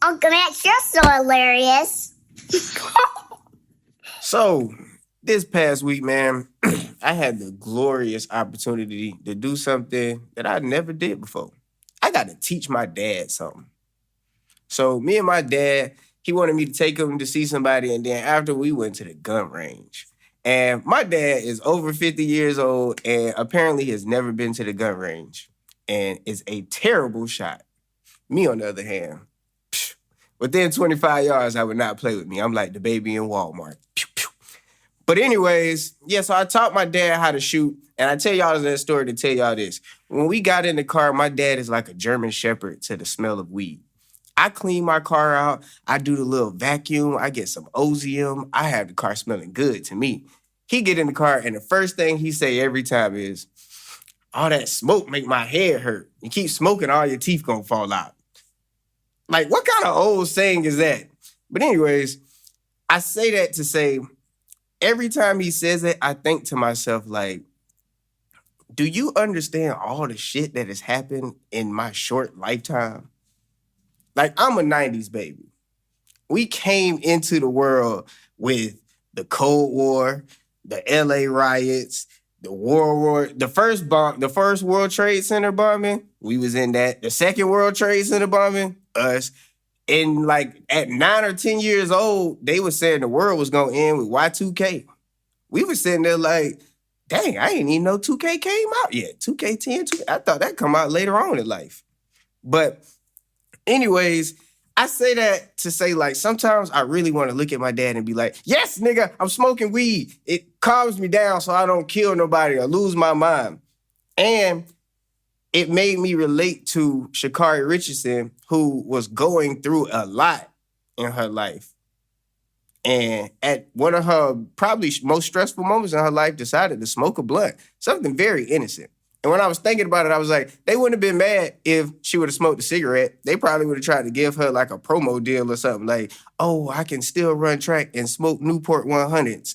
Uncle Max, you're so hilarious. So, this past week, man, I had the glorious opportunity to do something that I never did before. I got to teach my dad something. So, me and my dad, he wanted me to take him to see somebody, and then after we went to the gun range. And my dad is over 50 years old and apparently has never been to the gun range and is a terrible shot. Me, on the other hand, within 25 yards, I would not play with me. I'm like the baby in Walmart. Pew, pew. But anyways, yeah, so I taught my dad how to shoot. And I tell y'all that story to tell y'all this. When we got in the car, my dad is like a German shepherd to the smell of weed. I clean my car out. I do the little vacuum. I get some Ozium. I have the car smelling good to me. He get in the car and the first thing he say every time is, all that smoke make my head hurt. You keep smoking, all your teeth gonna fall out. Like, what kind of old saying is that? But anyways, I say that to say, every time he says it, I think to myself, like, do you understand all the shit that has happened in my short lifetime? Like, I'm a 90s baby. We came into the world with the Cold War, the LA riots, the first World Trade Center bombing, we was in that. The second World Trade Center bombing, us. And like at 9 or 10 years old, they were saying the world was gonna end with Y2K. We were sitting there like, dang, I didn't even know 2K came out yet. 2K10, 2K, I thought that come out later on in life. But anyways, I say that to say, like, sometimes I really want to look at my dad and be like, yes, nigga, I'm smoking weed. It calms me down so I don't kill nobody or lose my mind. And it made me relate to Sha'Carri Richardson, who was going through a lot in her life. And at one of her probably most stressful moments in her life, decided to smoke a blunt. Something very innocent. And when I was thinking about it, I was like, they wouldn't have been mad if she would have smoked a cigarette. They probably would have tried to give her like a promo deal or something like, oh, I can still run track and smoke Newport 100s.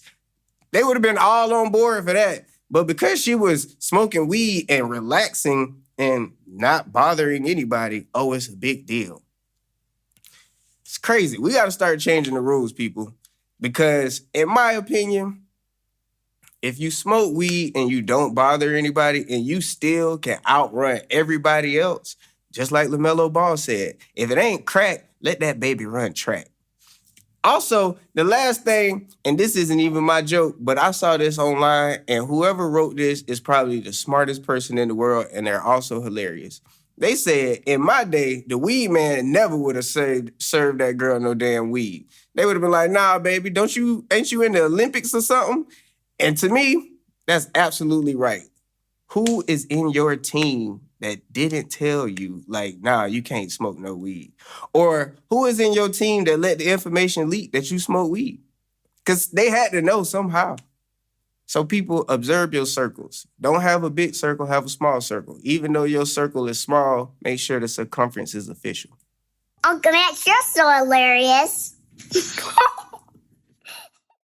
They would have been all on board for that. But because she was smoking weed and relaxing and not bothering anybody, oh, it's a big deal. It's crazy. We got to start changing the rules, people. Because in my opinion, if you smoke weed and you don't bother anybody and you still can outrun everybody else, just like LaMelo Ball said, if it ain't crack, let that baby run track. Also, the last thing, and this isn't even my joke, but I saw this online, and whoever wrote this is probably the smartest person in the world, and they're also hilarious. They said, in my day, the weed man never would have served that girl no damn weed. They would have been like, nah, baby, ain't you in the Olympics or something? And to me, that's absolutely right. Who is in your team that didn't tell you, like, nah, you can't smoke no weed? Or who is in your team that let the information leak that you smoke weed? Because they had to know somehow. So people, observe your circles. Don't have a big circle, have a small circle. Even though your circle is small, make sure the circumference is official. Uncle Max, you're so hilarious.